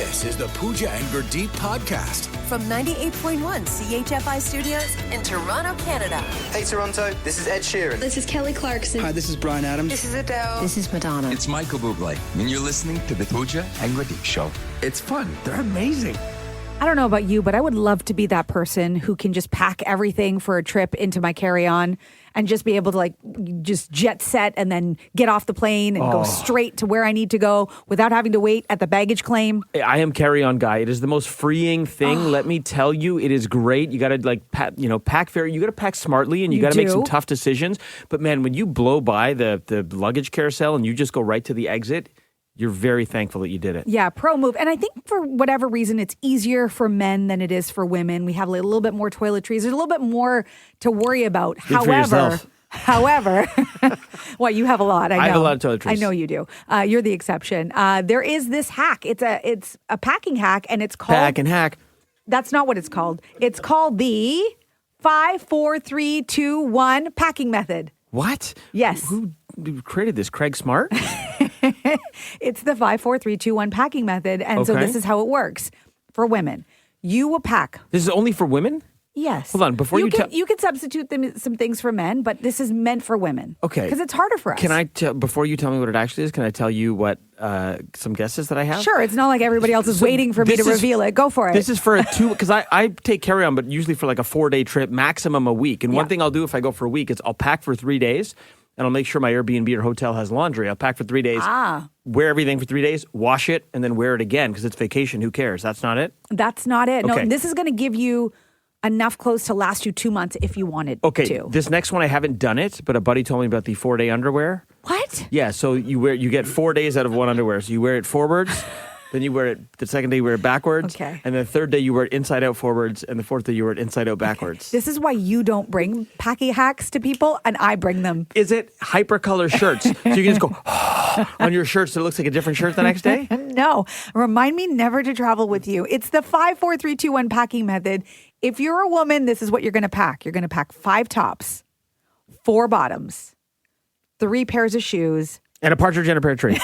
This is the Pooja and Gurdeep podcast. From 98.1 CHFI Studios in Toronto, Canada. Hey Toronto, this is Ed Sheeran. This is Kelly Clarkson. Hi, this is Bryan Adams. This is Adele. This is Madonna. It's Michael Bublé, and you're listening to the Pooja and Gurdeep Show. It's fun. They're amazing. I don't know about you, but I would love to be that person who can just pack everything for a trip into my carry-on and just be able to just jet set and then get off the plane and go straight to where I need to go without having to wait at the baggage claim. I am carry-on guy. It is the most freeing thing. Let me tell you, it is great. You got to pack very. You got to pack smartly, and you got to make some tough decisions. But man, when you blow by the luggage carousel and you just go right to the exit, you're very thankful that you did it. Yeah, pro move. And I think for whatever reason, it's easier for men than it is for women. We have a little bit more toiletries. There's a little bit more to worry about. However, well, you have a lot. I know. I have a lot of toiletries. I know you do. You're the exception. There is this hack. It's a packing hack, and it's called Pack and hack. That's not what it's called. It's called the 5, 4, 3, 2, 1 packing method. What? Yes. Who created this? Craig Smart? It's the 5, 4, 3, 2, 1 packing method. And so this is how it works for women. You will pack. This is only for women? Yes. Hold on. Before you can substitute some things for men, but this is meant for women. Okay. Because it's harder for us. Can I before you tell me what it actually is, can I tell you what some guesses that I have? Sure. It's not like everybody else is waiting for me to reveal it. Go for it. This is for a 2, because I take carry-on, but usually for like a 4-day trip, maximum a week. And one thing I'll do if I go for a week is I'll pack for 3 days, and I'll make sure my Airbnb or hotel has laundry. I'll pack for 3 days, wear everything for 3 days, wash it, and then wear it again because it's vacation. Who cares? That's not it? That's not it. Okay. No, this is going to give you enough clothes to last you 2 months if you wanted to. This next one I haven't done it, but a buddy told me about the 4-day underwear. What? Yeah, so you get 4 days out of one underwear. So you wear it forwards, then you wear it the second day you wear it backwards, and then the third day you wear it inside out forwards, and the fourth day you wear it inside out backwards. This is why you don't bring packing hacks to people, and I bring them. Is it hypercolor shirts? So you can just go on your shirt so it looks like a different shirt the next day? No. Remind me never to travel with you. It's the 5, 4, 3, 2, 1 packing method. If you're a woman, this is what you're going to pack. You're going to pack 5 tops, 4 bottoms, 3 pairs of shoes. And a partridge in a pear tree.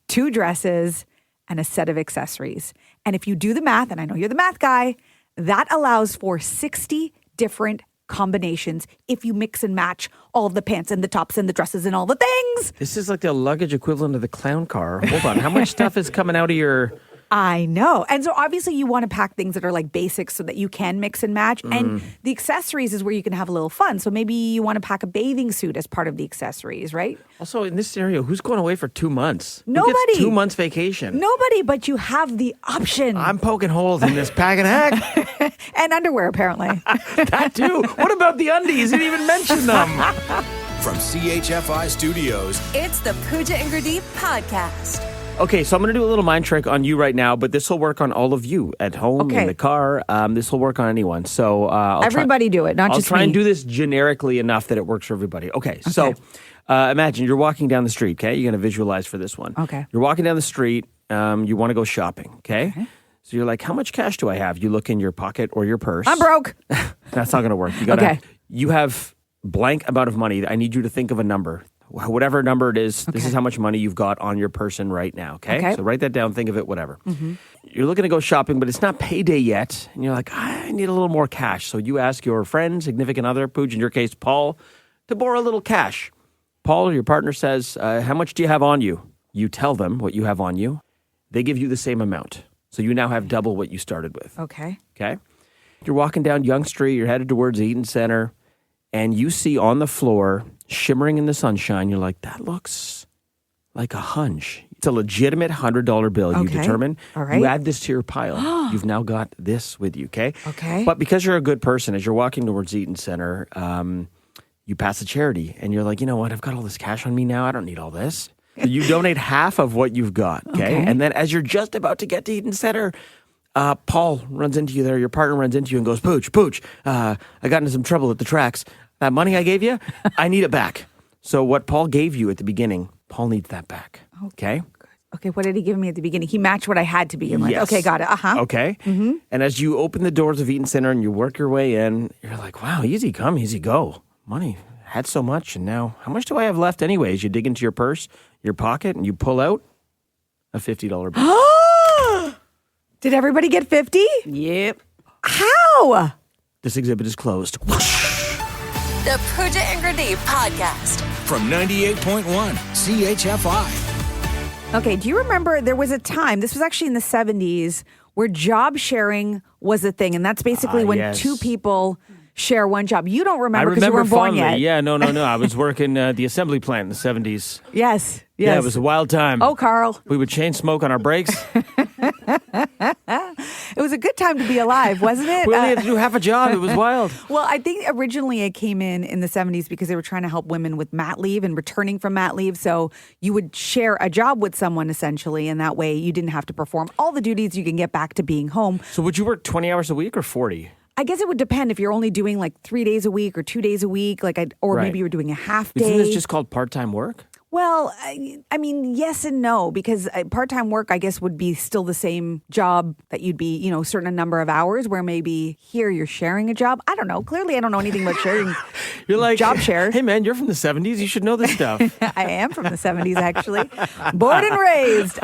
2 dresses and a set of accessories. And if you do the math, and I know you're the math guy, that allows for 60 different combinations if you mix and match all of the pants and the tops and the dresses and all the things. This is like the luggage equivalent of the clown car. Hold on. How much stuff is coming out of your... I know. And so obviously you want to pack things that are like basics so that you can mix and match. And the accessories is where you can have a little fun. So maybe you want to pack a bathing suit as part of the accessories, right? Also, in this scenario, who's going away for 2 months? Nobody. Who gets 2 months vacation? Nobody, but you have the option. I'm poking holes in this pack and hack. And underwear, apparently. That too. What about the undies? You didn't even mention them. From CHFI Studios, It's the Pooja and Gurdeep podcast. Okay, so I'm going to do a little mind trick on you right now, but this will work on all of you at home, in the car. This will work on anyone. So everybody do it, not just me. I'll try and do this generically enough that it works for everybody. Okay. So imagine you're walking down the street, okay? You're going to visualize for this one. Okay. You're walking down the street. You want to go shopping, okay? So you're like, how much cash do I have? You look in your pocket or your purse. I'm broke. That's not going to work. You gotta, You have blank amount of money. I need you to think of a number. Whatever number it is, this is how much money you've got on your person right now, okay? So write that down, think of it, whatever. You're looking to go shopping, but it's not payday yet, and you're like, I need a little more cash. So you ask your friend, significant other, Pooch, in your case, Paul, to borrow a little cash. Paul, your partner, says, how much do you have on you? You tell them what you have on you. They give you the same amount. So you now have double what you started with. Okay. You're walking down Yonge Street, you're headed towards Eaton Center, and you see on the floor, shimmering in the sunshine, you're like, that looks like a hunch. It's a legitimate $100 bill. You determine. All right. You add this to your pile. You've now got this with you, okay? Okay. But because you're a good person, as you're walking towards Eaton Center, you pass a charity, and you're like, you know what? I've got all this cash on me now. I don't need all this. So you donate half of what you've got, okay? And then as you're just about to get to Eaton Center, Paul runs into you there. Your partner runs into you and goes, Pooch, I got into some trouble at the tracks. That money I gave you, I need it back. So what Paul gave you at the beginning, Paul needs that back. Okay? Okay, what did he give me at the beginning? He matched what I had to begin with. Yes. Okay, got it. Okay? And as you open the doors of Eaton Center and you work your way in, you're like, wow, easy come, easy go. Money, had so much, and now how much do I have left anyways? You dig into your purse, your pocket, and you pull out a $50 bill. Did everybody get 50? Yep. How? This exhibit is closed. The Pooja and Gurdeep podcast. From 98.1 CHFI. Okay, do you remember there was a time, this was actually in the 70s, where job sharing was a thing, and that's basically when two people share one job. You don't remember because you weren't born yet. Yeah, no. I was working the assembly plant in the 70s. Yes. Yeah, it was a wild time. Oh, Carl. We would chain smoke on our breaks. It was a good time to be alive, wasn't it? We only had to do half a job. It was wild. Well, I think originally it came in the 70s because they were trying to help women with mat leave and returning from mat leave. So you would share a job with someone essentially, and that way you didn't have to perform all the duties. You can get back to being home. So would you work 20 hours a week or 40? I guess it would depend if you're only doing like 3 days a week or 2 days a week, or maybe you're doing a half day. Isn't this just called part-time work? Well, I mean, yes and no, because part-time work, I guess, would be still the same job that you'd be, a certain number of hours, where maybe here you're sharing a job. I don't know. Clearly, I don't know anything about sharing. You're like, job share. Hey, man, you're from the 70s. You should know this stuff. I am from the 70s, actually. Born and raised.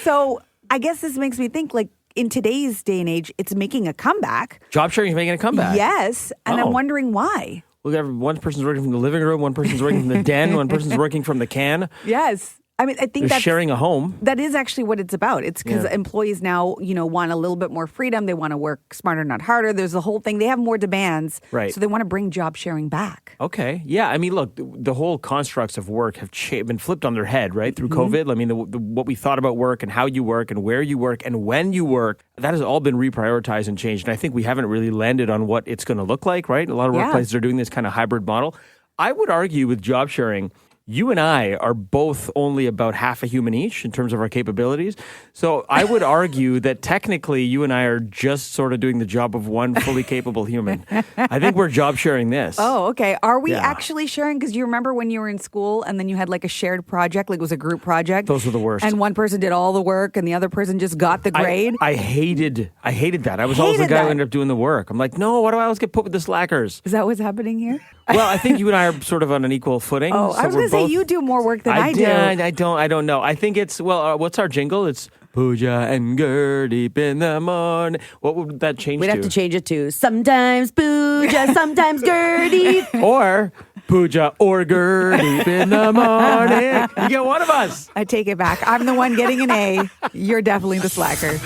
So I guess this makes me think, like, in today's day and age, it's making a comeback. Job sharing is making a comeback. Yes. And I'm wondering why. Look, one person's working from the living room, one person's working from the den, one person's working from the can. Yes. I mean, I think that's sharing a home. That is actually what it's about. It's because employees now, want a little bit more freedom. They want to work smarter, not harder. There's the whole thing. They have more demands. Right. So they want to bring job sharing back. Okay. Yeah. I mean, look, the whole constructs of work have been flipped on their head, right? Through COVID. I mean, what we thought about work and how you work and where you work and when you work, that has all been reprioritized and changed. And I think we haven't really landed on what it's going to look like, right? A lot of workplaces are doing this kind of hybrid model. I would argue with job sharing, you and I are both only about half a human each in terms of our capabilities. So I would argue that technically you and I are just sort of doing the job of one fully capable human. I think we're job sharing this. Oh, okay. Are we actually sharing? Because you remember when you were in school and then you had like a shared project, like it was a group project? Those were the worst. And one person did all the work and the other person just got the grade? I hated that. I was always the guy who ended up doing the work. I'm like, no, why do I always get put with the slackers? Is that what's happening here? Well, I think you and I are sort of on an equal footing. Oh, I was going to say you do more work than I do. I don't know. I think it's, what's our jingle? It's Pooja and Gurdeep in the morning. What would that change We'd to? have to change it to sometimes Pooja, sometimes Gurdeep. Or Pooja or Gurdeep in the morning. You get one of us. I take it back. I'm the one getting an A. You're definitely the slacker.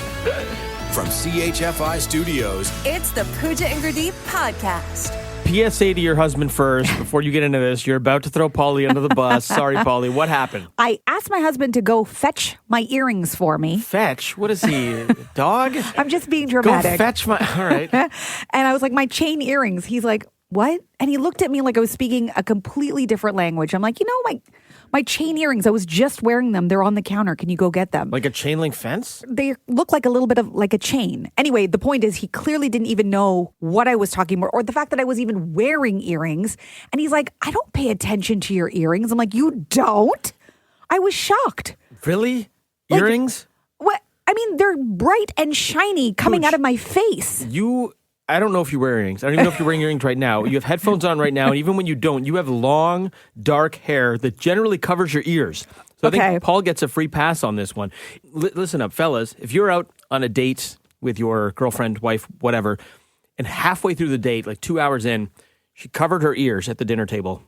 From CHFI Studios, It's the Pooja and Gurdeep podcast. PSA to your husband first before you get into this. You're about to throw Polly under the bus. Sorry, Polly. What happened? I asked my husband to go fetch my earrings for me. Fetch? What is he? A dog? I'm just being dramatic. Go fetch my... All right. And I was like, my chain earrings. He's like, what? And he looked at me like I was speaking a completely different language. I'm like, my chain earrings, I was just wearing them. They're on the counter. Can you go get them? Like a chain link fence? They look like a little bit of like a chain. Anyway, the point is he clearly didn't even know what I was talking about or the fact that I was even wearing earrings. And he's like, I don't pay attention to your earrings. I'm like, you don't? I was shocked. Really? Like, Earrings? What? I mean, they're bright and shiny coming out of my face. I don't know if you wear earrings. I don't even know if you're wearing earrings right now. You have headphones on right now, and even when you don't, you have long, dark hair that generally covers your ears. So I think Paul gets a free pass on this one. Listen up, fellas. If you're out on a date with your girlfriend, wife, whatever, and halfway through the date, like 2 hours in, she covered her ears at the dinner table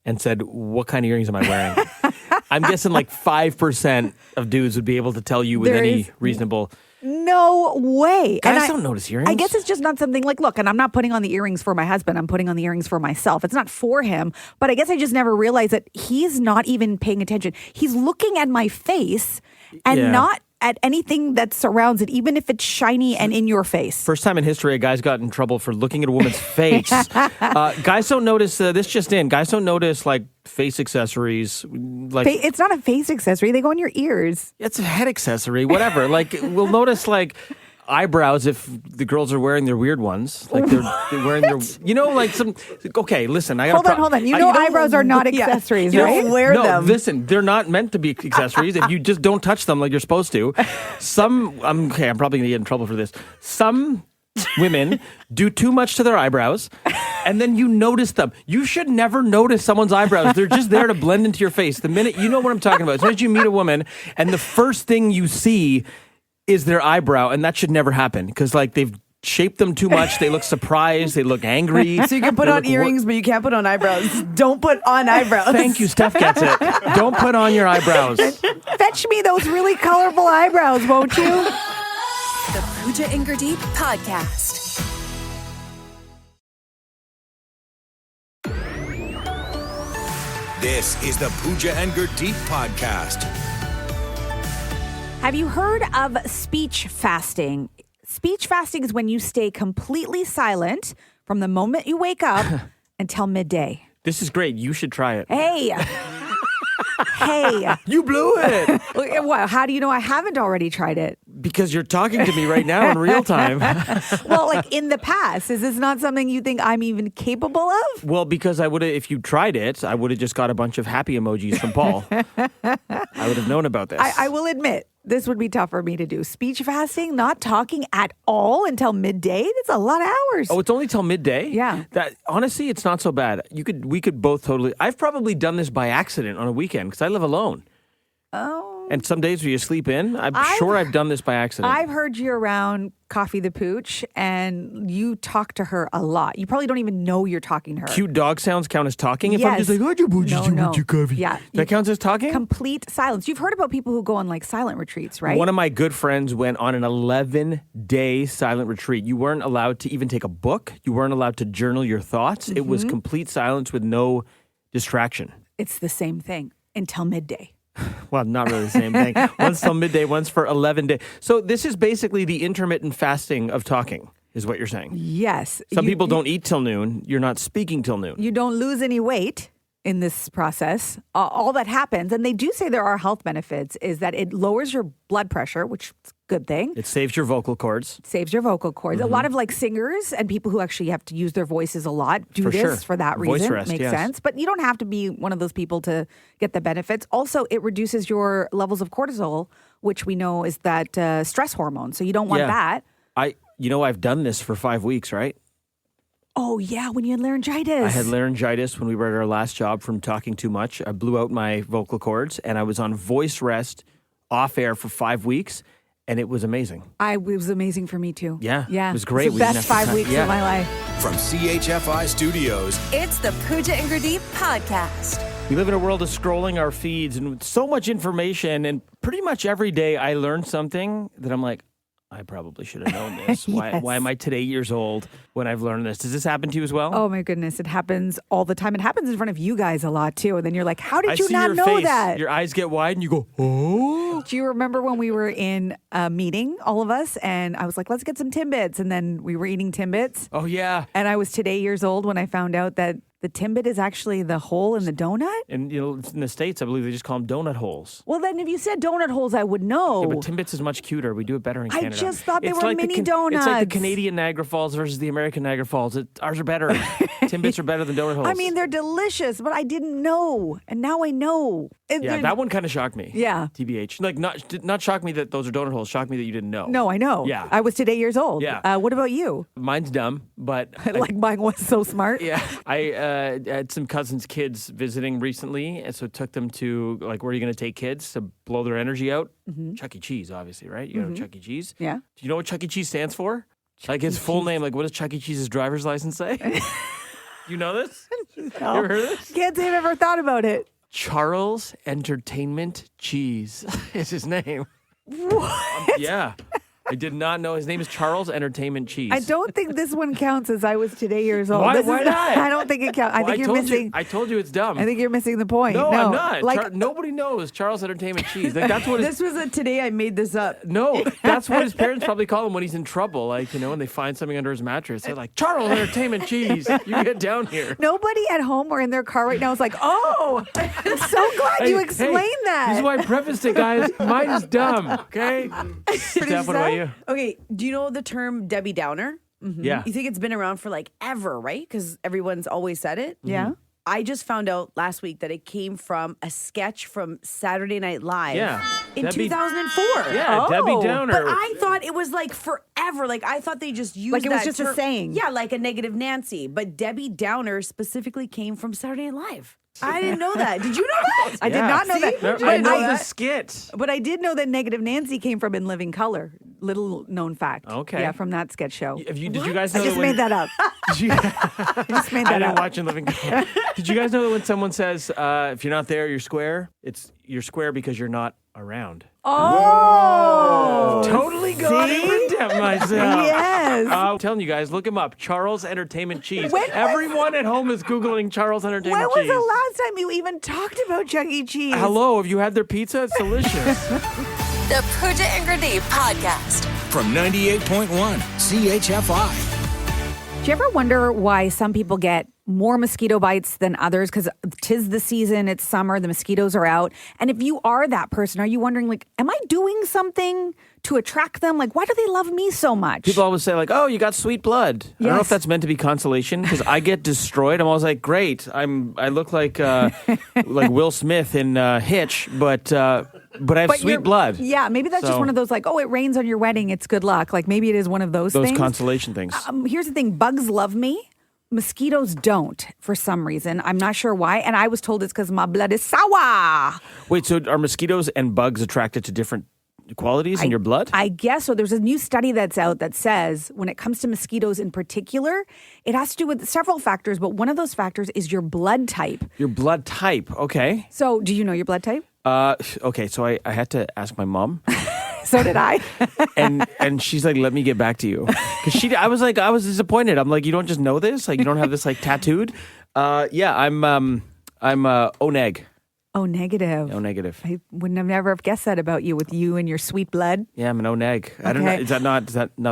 and said, what kind of earrings am I wearing? I'm guessing like 5% of dudes would be able to tell you with any reasonable... No way. Guys don't notice earrings. I guess it's just not something like, look, and I'm not putting on the earrings for my husband. I'm putting on the earrings for myself. It's not for him. But I guess I just never realized that he's not even paying attention. He's looking at my face and not at anything that surrounds it, even if it's shiny and in your face. First time in history a guy's got in trouble for looking at a woman's face. Guys don't notice, this just in, guys don't notice like face accessories. Like it's not a face accessory. They go in your ears. It's a head accessory, whatever. Like we'll notice like eyebrows if the girls are wearing their weird ones. Like they're wearing their, like some, okay, listen. Hold on. Eyebrows are not accessories, you right? Don't wear them. Listen, they're not meant to be accessories if you just don't touch them like you're supposed to. I'm probably going to get in trouble for this. Some women do too much to their eyebrows and then you notice them. You should never notice someone's eyebrows. They're just there to blend into your face. The minute, you know what I'm talking about. As soon as you meet a woman and the first thing you see is their eyebrow, and that should never happen because like they've shaped them too much. They look surprised. They look angry. So you can put on earrings, but you can't put on eyebrows. Don't put on eyebrows. Thank you. Steph gets it. Don't put on your eyebrows. Fetch me those really colorful eyebrows, won't you? The Pooja and Gurdeep podcast. This is the Pooja and Gurdeep podcast. Have you heard of speech fasting? Speech fasting is when you stay completely silent from the moment you wake up until midday. This is great. You should try it. Hey. Hey. You blew it. Well, how do you know I haven't already tried it? Because you're talking to me right now in real time. Well, like in the past, is this not something you think I'm even capable of? Well, because I would have, if you tried it, I would have just got a bunch of happy emojis from Paul. I would have known about this. I will admit, this would be tough for me to do. Speech fasting, not talking at all until midday. That's a lot of hours. Oh, it's only till midday? Yeah. That honestly, it's not so bad. We could both totally. I've probably done this by accident on a weekend because I live alone. Oh. And some days where you sleep in, I'm sure I've done this by accident. I've heard you around Coffee the Pooch, and you talk to her a lot. You probably don't even know you're talking to her. Cute dog sounds count as talking? If I'm Yes. just like, No. coffee. Yeah. That counts as talking? Complete silence. You've heard about people who go on like silent retreats, right? One of my good friends went on an 11-day silent retreat. You weren't allowed to even take a book. You weren't allowed to journal your thoughts. It was complete silence with no distraction. It's the same thing until midday. Well, not really the same thing. Once till midday, once for 11 days. So this is basically the intermittent fasting of talking, is what you're saying. Yes. Some people don't eat till noon. You're not speaking till noon. You don't lose any weight in this process. All that happens, and they do say there are health benefits, is that it lowers your blood pressure, which is a good thing. It saves your vocal cords. Saves your vocal cords. A lot of like singers and people who actually have to use their voices a lot do For this sure. for that Voice reason. rest, Makes yes. sense. But you don't have to be one of those people to get the benefits. Also, it reduces your levels of cortisol, which we know is that stress hormone. So you don't want that. I've done this for 5 weeks, right? Oh, yeah, when you had laryngitis. I had laryngitis when we were at our last job from talking too much. I blew out my vocal cords, and I was on voice rest off air for 5 weeks, and it was amazing. It was amazing for me, too. Yeah. Yeah. It was great. It's We the didn't best have to 5 weeks yeah. of my life. From CHFI Studios, It's the Pooja and Gurdeep podcast. We live in a world of scrolling our feeds and with so much information, and pretty much every day I learn something that I'm like, I probably should have known this. Yes. Why am I today years old when I've learned this? Does this happen to you as well? Oh, my goodness. It happens all the time. It happens in front of you guys a lot, too. And then you're like, how did I you see not your know face. that? Your eyes get wide and you go, oh. Do you remember when we were in a meeting, all of us, and I was like, let's get some Timbits. And then we were eating Timbits. Oh, yeah. And I was today years old when I found out that the Timbit is actually the hole in the donut. And, in the States, I believe they just call them donut holes. Well, then if you said donut holes, I would know. Yeah, but Timbits is much cuter. We do it better in I Canada. just thought they It's were like mini It's like the donuts. Canadian Niagara Falls versus the American Niagara Falls. Ours are better. Timbits are better than donut holes. I mean, they're delicious, but I didn't know. And now I know. yeah, that one kind of shocked me. Yeah. TBH. Like, not shocked me that those are donut holes. Shocked me that you didn't know. No, I know. Yeah. I was today years old. Yeah. What about you? Mine's dumb, but... Like mine was so smart. Yeah. I had some cousins' kids visiting recently, and so took them to, like, where are you going to take kids to blow their energy out? Chuck E. Cheese, obviously, right? You go to Chuck E. Cheese. Yeah. Do you know what Chuck E. Cheese stands for? Like his full name. Like, what does Chuck E. Cheese's driver's license say? You know this? No. You ever heard of this? Can't say I've ever thought about it. Charles Entertainment Cheese is his name. What? Yeah. I did not know. His name is Charles Entertainment Cheese. I don't think this one counts as I was today years old. Why This not? I don't think it counts. I think you're missing. I told you it's dumb. I think you're missing the point. No, I'm not. Like Nobody knows Charles Entertainment Cheese. Like, that's what This was a today I made this up. No, that's what his parents probably call him when he's in trouble. Like, when they find something under his mattress. They're like, Charles Entertainment Cheese, you get down here. nobody at home or in their car right now is like, oh, I'm so glad you explained that. This is why I prefaced it, guys. Mine is dumb, okay? Steph, what about you? Okay, do you know the term Debbie Downer? Yeah. You think it's been around for like ever, right? Because everyone's always said it. Yeah. I just found out last week that it came from a sketch from Saturday Night Live Yeah. in Debbie- 2004. Yeah, Debbie Downer. But I thought it was like forever. Like I thought they just used Like it was that just a term- saying. Yeah, like a negative Nancy. But Debbie Downer specifically came from Saturday Night Live. I didn't know that. Did you know that? I did not know that. I know the skit. But I did know that Negative Nancy came from In Living Color. Little known fact. Okay. Yeah, from that sketch show. Did you guys know I just made that up. I just made I that didn't up. watch In Living Color. Did you guys know that when someone says, if you're not there, you're square, you're square because you're not around? Oh! Totally got it myself. Yes. I'm telling you guys, look him up. Charles Entertainment Cheese. When was- Everyone at home is Googling Charles When Entertainment was Cheese. the last time you even talked about Chuck E. Cheese? Hello, have you had their pizza? It's delicious. The Pooja and Gurdeep podcast. From 98.1 CHFI. Do you ever wonder why some people get more mosquito bites than others? Because 'tis the season, it's summer, the mosquitoes are out. And if you are that person, are you wondering, like, am I doing something to attract them? Like, why do they love me so much? People always say, like, oh, you got sweet blood. I don't know if that's meant to be consolation because I get destroyed. I'm always like, great. I look like Will Smith in Hitch, but I have sweet blood. Yeah, maybe that's just one of those, like, oh, it rains on your wedding, it's good luck. Like, maybe it is one of those things. Those consolation things. Here's the thing, bugs love me. Mosquitoes don't for some reason. I'm not sure why. And I was told it's because my blood is sour. Wait, so are mosquitoes and bugs attracted to different qualities in your blood? I guess so. There's a new study that's out that says when it comes to mosquitoes in particular, it has to do with several factors, but one of those factors is your blood type. Your blood type, okay. So do you know your blood type? Okay, so I had to ask my mom. So did I. and she's like, let me get back to you. Because I was disappointed. I'm like, you don't just know this? Like, you don't have this like tattooed? Yeah, I'm O neg. O negative. O negative. I wouldn't have never have guessed that about you with you and your sweet blood. Yeah, I'm an O neg. I don't know. Okay. Is that not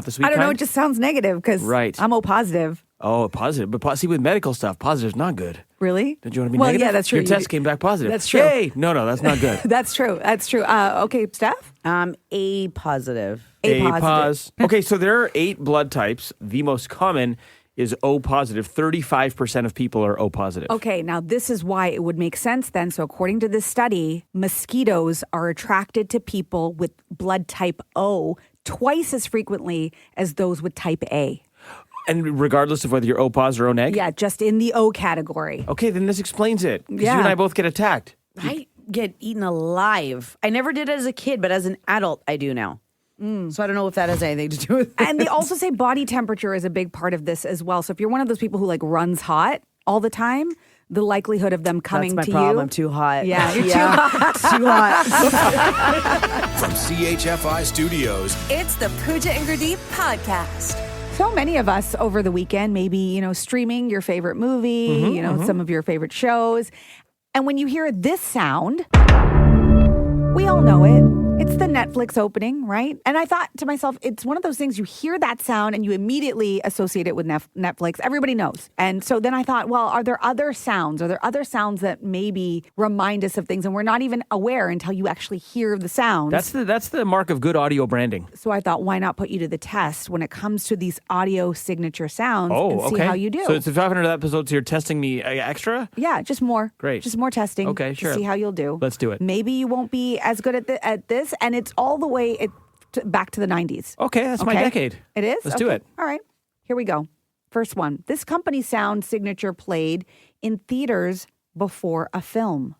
the sweet I don't know. kind? It just sounds negative because Right. I'm O positive. Oh, positive. But see, with medical stuff, positive's not good. Really? Did you want to be well, negative? yeah, that's true. Your test came back positive. That's true. Yay! No, that's not good. That's true. That's true. Okay, Steph? A positive. A positive. pos. Okay, so there are 8 blood types. The most common is O positive. 35% of people are O positive. Okay, now this is why it would make sense then. So according to this study, mosquitoes are attracted to people with blood type O twice as frequently as those with type A. And regardless of whether you're O pos or O neg? Yeah, just in the O category. Okay, then this explains it. Because Yeah. you and I both get attacked. I get eaten alive. I never did as a kid, but as an adult, I do now. So I don't know if that has anything to do with it. And they also say body temperature is a big part of this as well. So if you're one of those people who like runs hot all the time, the likelihood of them coming That's my to problem. you. I'm too hot. Yeah, you're too hot. Too hot. From CHFI Studios, It's the Pooja and Gurdeep podcast. So many of us over the weekend, maybe, streaming your favorite movie, some of your favorite shows. And when you hear this sound, we all know it. It's the Netflix opening, right? And I thought to myself, it's one of those things you hear that sound and you immediately associate it with Netflix. Everybody knows. And so then I thought, well, are there other sounds? Are there other sounds that maybe remind us of things and we're not even aware until you actually hear the sounds? That's the mark of good audio branding. So I thought, why not put you to the test when it comes to these audio signature sounds and see how you do? So it's the 500 episodes. You're testing me extra? Yeah, just more. Great. Just more testing. Okay, to sure. see how you'll do. Let's do it. Maybe you won't be as good at this, and it's all the way back to the 90s. Okay, that's my decade. It is? Let's do it. All right. Here we go. First one. This company sound signature played in theaters before a film.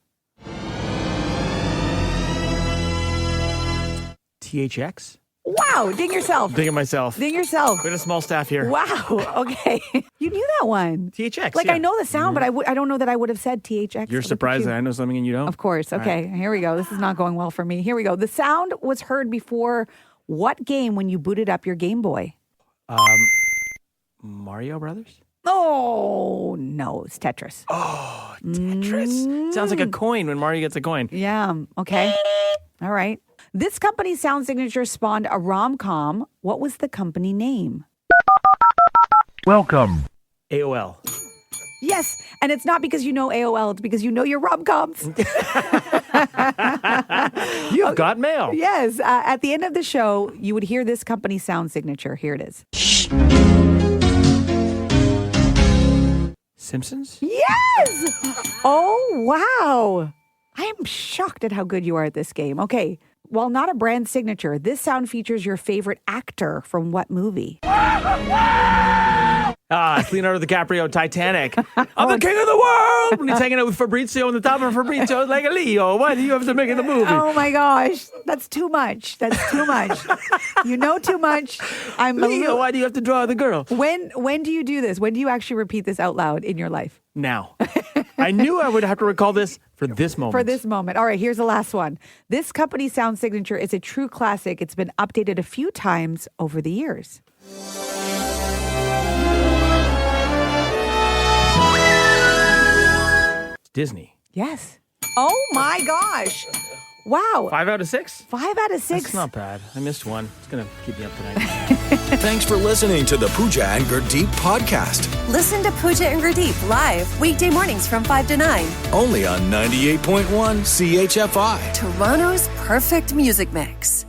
THX? Wow. Ding yourself. Digging myself. Ding yourself. We had a small staff here. Wow. Okay. You knew that one. THX. Like, yeah. I know the sound, but I don't know that I would have said THX. You're Look at surprised you. that I know something and you don't? Of course. Okay. Here we go. This is not going well for me. Here we go. The sound was heard before what game when you booted up your Game Boy? Mario Brothers? Oh, no. It's Tetris. Oh, Tetris. Sounds like a coin when Mario gets a coin. Yeah. Okay. All right. This company's sound signature spawned a rom-com. What was the company name? Welcome. AOL. Yes. And it's not because you know AOL. It's because you know your rom-coms. You've got mail. Yes. At the end of the show, you would hear this company's sound signature. Here it is. Simpsons? Yes! Oh, wow. I am shocked at how good you are at this game. Okay. While not a brand signature, this sound features your favorite actor from what movie? Al It's Leonardo DiCaprio, Titanic. I'm the king of the world. When he's hanging out with Fabrizio on the top of Fabrizio, like a Leo. Why do you have to make it the movie? Oh my gosh, that's too much. That's too much. You know too much. Leo, why do you have to draw the girl? When do you do this? When do you actually repeat this out loud in your life? Now. I knew I would have to recall this for this moment. For this moment. All right, here's the last one. This company sound signature is a true classic. It's been updated a few times over the years. Disney. Yes. Oh my gosh. Wow. 5 out of 6? 5 out of 6. That's not bad. I missed one. It's going to keep me up tonight. Thanks for listening to the Pooja and Gurdeep podcast. Listen to Pooja and Gurdeep live weekday mornings from 5 to 9. Only on 98.1 CHFI. Toronto's perfect music mix.